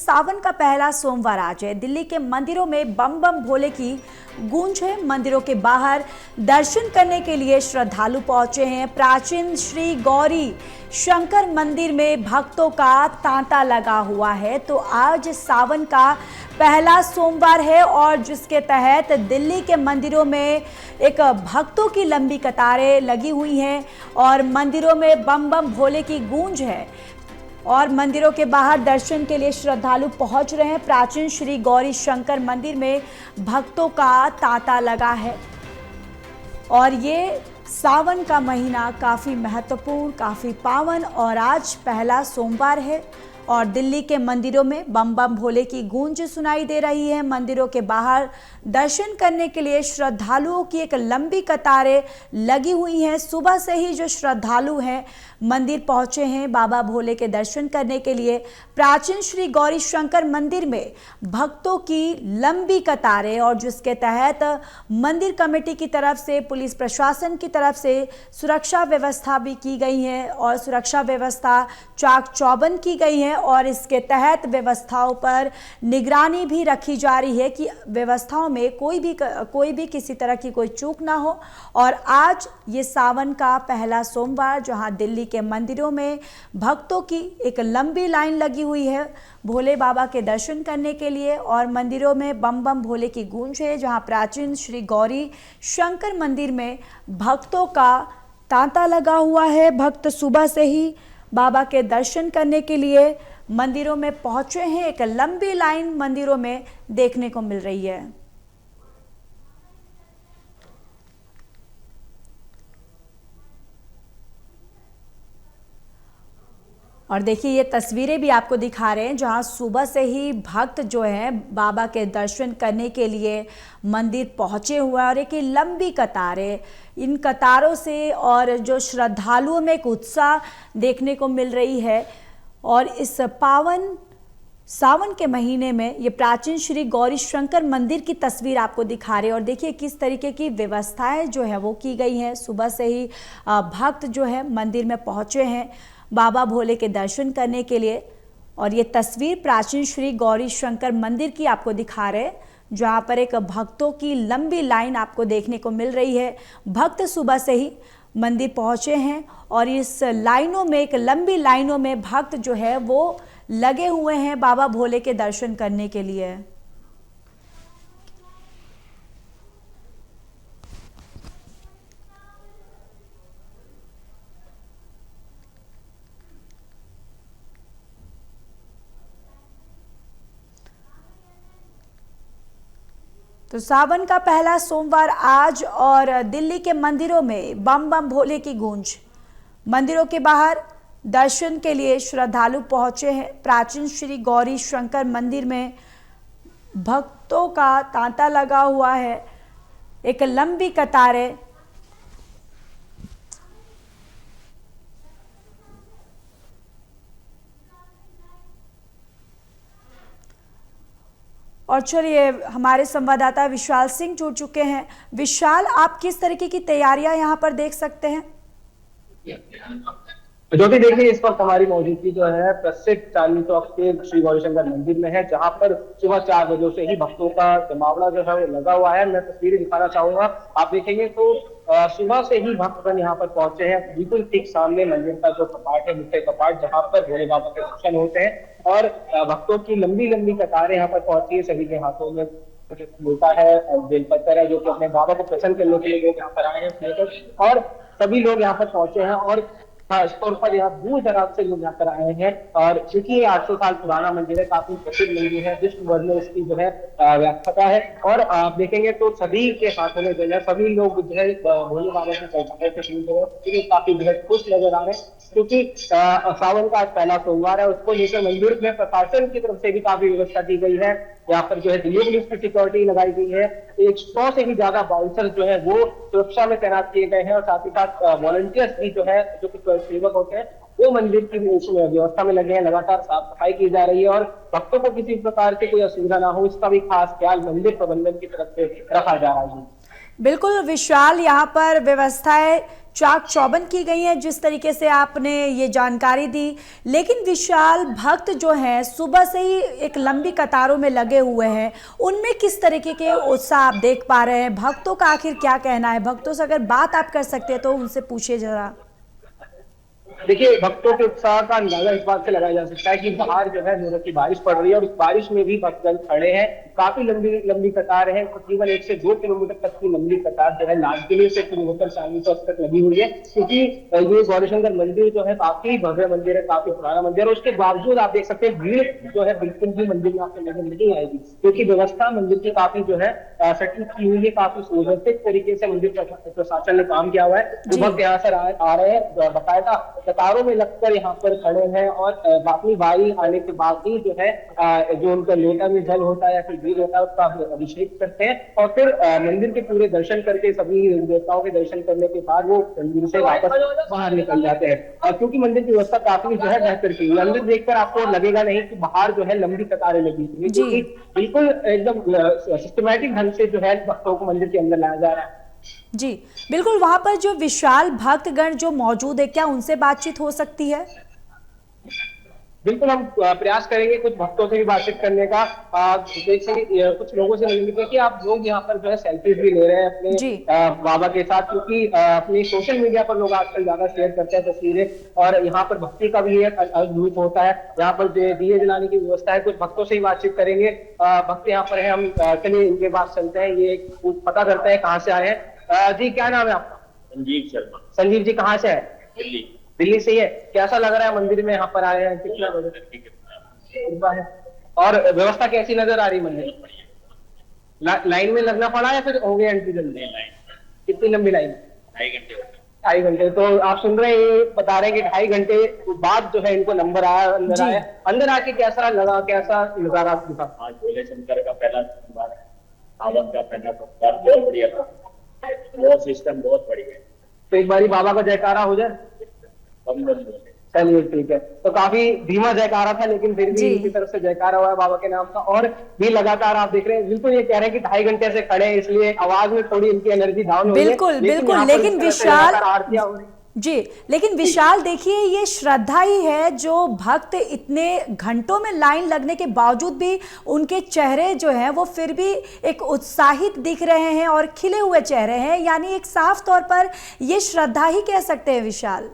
सावन का पहला सोमवार आज है। दिल्ली के मंदिरों में बम बम भोले की गूंज है। मंदिरों के बाहर दर्शन करने के लिए श्रद्धालु पहुंचे हैं। प्राचीन श्री गौरी शंकर मंदिर में भक्तों का तांता लगा हुआ है। तो आज सावन का पहला सोमवार है और जिसके तहत दिल्ली के मंदिरों में एक भक्तों की लंबी कतारें लगी हुई हैं और मंदिरों में बम बम भोले की गूंज है और मंदिरों के बाहर दर्शन के लिए श्रद्धालु पहुंच रहे हैं। प्राचीन श्री गौरी शंकर मंदिर में भक्तों का तांता लगा है और ये सावन का महीना काफ़ी महत्वपूर्ण, काफ़ी पावन और आज पहला सोमवार है और दिल्ली के मंदिरों में बम बम भोले की गूंज सुनाई दे रही है। मंदिरों के बाहर दर्शन करने के लिए श्रद्धालुओं की एक लंबी कतारें लगी हुई हैं। सुबह से ही जो श्रद्धालु हैं मंदिर पहुंचे हैं बाबा भोले के दर्शन करने के लिए। प्राचीन श्री गौरी शंकर मंदिर में भक्तों की लंबी कतारें और जिसके तहत मंदिर कमेटी की तरफ से, पुलिस प्रशासन की तरफ से सुरक्षा व्यवस्था भी की गई है और सुरक्षा व्यवस्था चाक चौबंद की गई है और इसके तहत व्यवस्थाओं पर निगरानी भी रखी जा रही है कि व्यवस्थाओं में कोई भी किसी तरह की कोई चूक ना हो। और आज ये सावन का पहला सोमवार जहां दिल्ली के मंदिरों में भक्तों की एक लंबी लाइन लगी हुई है भोले बाबा के दर्शन करने के लिए और मंदिरों में बम बम भोले की गूंज है। जहां प्राचीन श्री गौरी शंकर मंदिर में भक्तों का तांता लगा हुआ है। भक्त सुबह से ही बाबा के दर्शन करने के लिए मंदिरों में पहुंचे हैं। एक लंबी लाइन मंदिरों में देखने को मिल रही है। और देखिए ये तस्वीरें भी आपको दिखा रहे हैं जहां सुबह से ही भक्त जो हैं बाबा के दर्शन करने के लिए मंदिर पहुंचे हुए हैं और एक लंबी कतारें, इन कतारों से और जो श्रद्धालुओं में एक उत्साह देखने को मिल रही है। और इस पावन सावन के महीने में ये प्राचीन श्री गौरी शंकर मंदिर की तस्वीर आपको दिखा रहे हैं और देखिए किस तरीके की व्यवस्थाएं जो है वो की गई हैं। सुबह से ही भक्त जो है मंदिर में पहुंचे हैं बाबा भोले के दर्शन करने के लिए और ये तस्वीर प्राचीन श्री गौरी शंकर मंदिर की आपको दिखा रहे हैं जहाँ पर एक भक्तों की लंबी लाइन आपको देखने को मिल रही है। भक्त सुबह से ही मंदिर पहुँचे हैं और इस लाइनों में, एक लंबी लाइनों में भक्त जो है वो लगे हुए हैं बाबा भोले के दर्शन करने के लिए। तो सावन का पहला सोमवार आज और दिल्ली के मंदिरों में बम बम भोले की गूंज। मंदिरों के बाहर दर्शन के लिए श्रद्धालु पहुंचे हैं। प्राचीन श्री गौरी शंकर मंदिर में भक्तों का तांता लगा हुआ है, एक लंबी कतारें। और चलिए हमारे संवाददाता विशाल सिंह जुड़ चुके हैं। विशाल, आप किस तरीके की तैयारियां यहाँ पर देख सकते हैं? ज्योति, देखिए इस वक्त हमारी मौजूदगी जो है प्रसिद्ध चांदनी चौक के श्री गौरीशंकर मंदिर में है जहां पर सुबह 4 बजे से ही भक्तों का जमावड़ा जो है वो लगा हुआ है। मैं तस्वीरें दिखाना चाहूंगा। आप देखेंगे तो सुबह से ही भक्तगण यहाँ पर पहुंचे हैं। बिल्कुल ठीक सामने मंदिर का जो कपाट है, मुख्य कपाट, जहाँ पर भोले बाबा के दर्शन होते हैं और भक्तों की लंबी लंबी कतारें यहाँ पर पहुंची है। सभी के हाथों में मिलता है, बेलपत्र है, जो कि अपने बाबा को प्रसन्न करने के लिए लोग यहाँ पर आए हैं और सभी लोग यहाँ पर पहुंचे हैं और खास तौर पर यहाँ दूर दराज से लोग यहाँ पर आए हैं। और चूंकि ये 800 साल पुराना मंदिर है, काफी प्रसिद्ध मंदिर है, विश्व भर में इसकी जो है व्याख्या है। और आप देखेंगे तो सभी के हाथों में जो है सभी लोग जो है भोले बाबा की काफी जो है खुश नजर आ रहे हैं क्योंकि सावन का आज पहला सोमवार है। उसको लेकर मंदिर में प्रशासन की तरफ से भी काफी व्यवस्था की गई है। यहाँ पर जो है दिल्ली पुलिस की सिक्योरिटी लगाई गई है। 100 से भी ज्यादा बाउंसर जो है वो सुरक्षा में तैनात किए गए हैं और साथ ही साथ वॉलंटियर्स भी जो है, जो कि सेवक होते हैं, वो मंदिर की व्यवस्था में लगे हैं। लगातार साफ सफाई की जा रही है और भक्तों को किसी प्रकार की कोई असुविधा ना हो, इसका भी खास ख्याल मंदिर प्रबंधन की तरफ से रखा जा रहा है। बिल्कुल विशाल, यहाँ पर व्यवस्थाएं चाक चौबंद की गई हैं, जिस तरीके से आपने ये जानकारी दी। लेकिन विशाल, भक्त जो हैं सुबह से ही एक लंबी कतारों में लगे हुए हैं, उनमें किस तरीके के उत्साह आप देख पा रहे हैं? भक्तों का आखिर क्या कहना है? भक्तों से अगर बात आप कर सकते हैं तो उनसे पूछिए जरा। देखिए, भक्तों के उत्साह का अंदाजा इस बात से लगाया जा सकता है कि बाहर जो है जोरों की बारिश पड़ रही है और इस बारिश में भी भक्तजन खड़े हैं। काफी लंबी लंबी कतार है, तकरीबन 1 से 2 किलोमीटर तक की लंबी कतार जो है लाल किले से शुरू होकर चांदनी चौक तक लगी हुई है, क्योंकि ये गौरीशंकर मंदिर जो है काफी भव्य मंदिर है, काफी पुराना मंदिर है और उसके बावजूद आप देख सकते हैं भीड़ जो है बिल्कुल भी मंदिर में आपको नजर नहीं आएगी, क्योंकि व्यवस्था मंदिर की काफी जो है सटीक की हुई है, काफी सुव्यवस्थित तरीके से मंदिर प्रशासन ने काम किया हुआ है। जो भक्त यहाँ से आ रहे हैं बाकायदा कतारों में लगकर यहाँ पर खड़े हैं और अपनी बारी आने के बाद ही जो है जो उनका लोटा में जल होता है या फिर दूध होता है उसका अभिषेक करते हैं और फिर मंदिर के पूरे दर्शन करके सभी देवताओं के दर्शन करने के बाद वो मंदिर से वापस बाहर निकल जाते हैं। क्योंकि मंदिर की व्यवस्था काफी जो है बेहतर की हुई है, अंदर देखकर आपको लगेगा नहीं कि बाहर जो है लंबी कतारें लगी हुई है, क्योंकि बिल्कुल एकदम सिस्टमैटिक ढंग से जो है भक्तों को मंदिर के अंदर लाया जा रहा है। जी बिल्कुल, वहां पर जो विशाल भक्तगण जो मौजूद है, क्या उनसे बातचीत हो सकती है? बिल्कुल, हम प्रयास करेंगे कुछ भक्तों से भी बातचीत करने का। जैसे कुछ लोगों से मिलेंगे कि आप लोग यहाँ पर जो है सेल्फीज भी ले रहे हैं अपने बाबा के साथ, क्योंकि अपनी सोशल मीडिया पर लोग आजकल ज्यादा शेयर करते हैं तस्वीरें और यहाँ पर भक्ति का भी एक अद्भुत होता है। यहाँ पर दिए जलाने की व्यवस्था है। कुछ भक्तों से ही बातचीत करेंगे। भक्त यहाँ पर है, हम चलिए इनके पास चलते हैं, ये पता करते हैं कहाँ से आए हैं। जी, क्या नाम है आपका? संजीव शर्मा। संजीव जी, कहाँ से है? दिल्ली। दिल्ली से ही है। कैसा लग रहा है मंदिर में यहाँ पर आए हैं? कितना कृपा है और व्यवस्था कैसी नजर आ रही मंदिर? लाइन में लगना पड़ा या फिर हो गया एंट्री जल्दी? लाइन। कितनी लंबी लाइन? 2.5 घंटे। 2.5 घंटे। तो आप सुन रहे हैं, बता रहे हैं कि 2.5 घंटे बाद जो है इनको नंबर आया, अंदर आया। अंदर आके कैसा लगा, कैसा नजारा दिखा? आज भोले शंकर का पहला सोमवार है, सावन का पहला सोमवार, बहुत बढ़िया था। वो सिस्टम बहुत बढ़िया है। तो एक बारी बाबा का जयकारा हो जाए। चलिए ठीक है। तो काफी धीमा जयकारा था, लेकिन फिर भी इनकी तरफ से जयकारा हुआ है बाबा के नाम का। और भी लगातार आप देख रहे हैं, बिल्कुल ये कह रहे हैं कि 2.5 घंटे से खड़े हैं, इसलिए आवाज में थोड़ी इनकी एनर्जी डाउन हो रही है। बिल्कुल बिल्कुल, लेकिन विशाल जी, लेकिन विशाल देखिए, ये श्रद्धा ही है जो भक्त इतने घंटों में लाइन लगने के बावजूद भी उनके चेहरे जो हैं वो फिर भी एक उत्साहित दिख रहे हैं और खिले हुए चेहरे हैं, यानी एक साफ तौर पर ये श्रद्धा ही कह सकते हैं विशाल।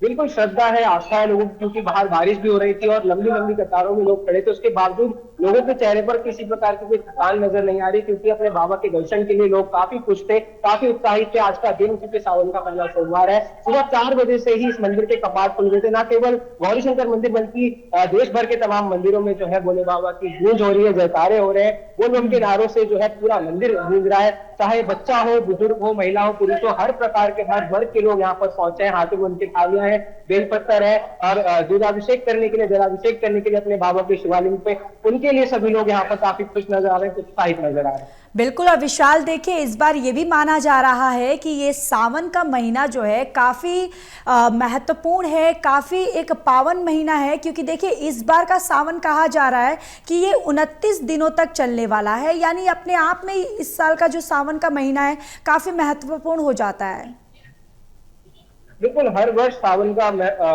बिल्कुल श्रद्धा है, आस्था है लोगों की, क्योंकि बाहर बारिश भी हो रही थी और लंबी लंबी कतारों में लोग खड़े थे। उसके बावजूद लोगों के चेहरे पर किसी प्रकार की कोई थकान नजर नहीं आ रही, क्योंकि अपने बाबा के दर्शन के लिए लोग काफी खुश थे, काफी उत्साहित थे। आज का दिन, क्योंकि सावन का पहला सोमवार है, सुबह 4 बजे से ही इस मंदिर के कपाट खुल गए थे। न केवल गौरीशंकर मंदिर बल्कि देश भर के तमाम मंदिरों में जो है भोले बाबा की गूंज हो रही है, जयकारे हो रहे हैं। बोल बम के नारों से जो है पूरा मंदिर गूंज रहा है। चाहे बच्चा हो, बुजुर्ग हो, महिला हो, पुरुष हो, हर प्रकार के हर वर्ग के लोग यहाँ पर पहुंचे हैं। हाथों में उनके थालियां हैं, बेलपत्र है और दूधाभिषेक करने के लिए, जलाभिषेक करने के लिए अपने बाबा के शिवालिंग पे, उनके लिए सभी लोग यहाँ पर काफी खुश नजर आ रहे हैं, उत्साहित नजर आ रहे हैं। बिल्कुल। और विशाल देखिए, इस बार ये भी माना जा रहा है कि ये सावन का महीना जो है काफ़ी महत्वपूर्ण है, काफ़ी एक पावन महीना है, क्योंकि देखिए इस बार का सावन कहा जा रहा है कि ये 29 दिनों तक चलने वाला है, यानी अपने आप में इस साल का जो सावन का महीना है काफ़ी महत्वपूर्ण हो जाता है। बिल्कुल, हर वर्ष सावन का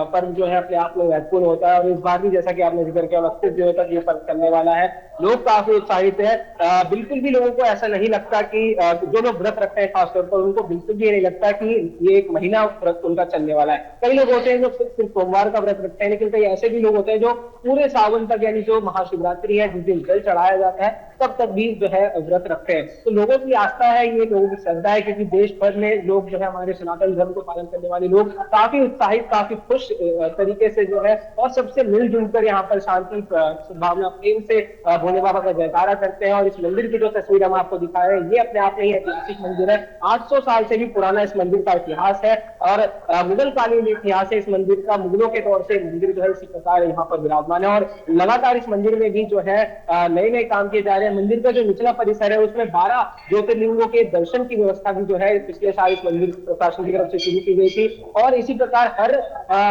पर्व जो है अपने आप में महत्वपूर्ण होता है और इस बार भी जैसा कि आपने जिक्र किया 29 दिनों तक ये पर्व चलने वाला है। लोग काफी उत्साहित हैं। बिल्कुल भी लोगों को ऐसा नहीं लगता कि जो लोग व्रत रखते हैं खासतौर पर, उनको बिल्कुल भी ये नहीं लगता कि ये एक महीना व्रत उनका चलने वाला है। कई लोग होते हैं जो सिर्फ सोमवार का व्रत रखते हैं, लेकिन कई ऐसे भी लोग होते हैं जो पूरे सावन तक, यानी जो महाशिवरात्रि है जिस दिन जल चढ़ाया जाता है तब तक भी जो है व्रत रखते हैं। तो लोगों की आस्था है, ये लोगों की श्रद्धा है, क्योंकि देश भर में लोग जो है हमारे सनातन धर्म को पालन करने वाले लोग काफी उत्साहित, काफी खुश तरीके से जो है और सबसे मिलजुल कर यहाँ पर शांति, सद्भावना, प्रेम से भोले बाबा का जयकारा करते हैं। और इस मंदिर की जो तस्वीर हम आपको दिखा रहे हैं, ये अपने आप में ही ऐतिहासिक मंदिर है। 800 साल से भी पुराना इस मंदिर का इतिहास है और मुगल कालीन इतिहास है इस मंदिर का। मुगलों के दौर से मंदिर जो है इसी प्रकार यहाँ पर विराजमान है और लगातार इस मंदिर में भी जो है नए नए काम किए जा रहे हैं। मंदिर का जो निचला परिसर है उसमें 12 ज्योतिर्लिंगों के दर्शन की व्यवस्था भी जो है पिछले साल इस मंदिर प्रशासन की तरफ से शुरू की गई थी और इसी प्रकार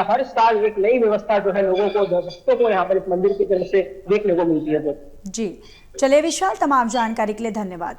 हर साल एक नई व्यवस्था जो है लोगों को, भक्तों को यहाँ पर इस मंदिर की तरफ से देखने को मिलती है। जी चलिए विशाल, तमाम जानकारी के लिए धन्यवाद।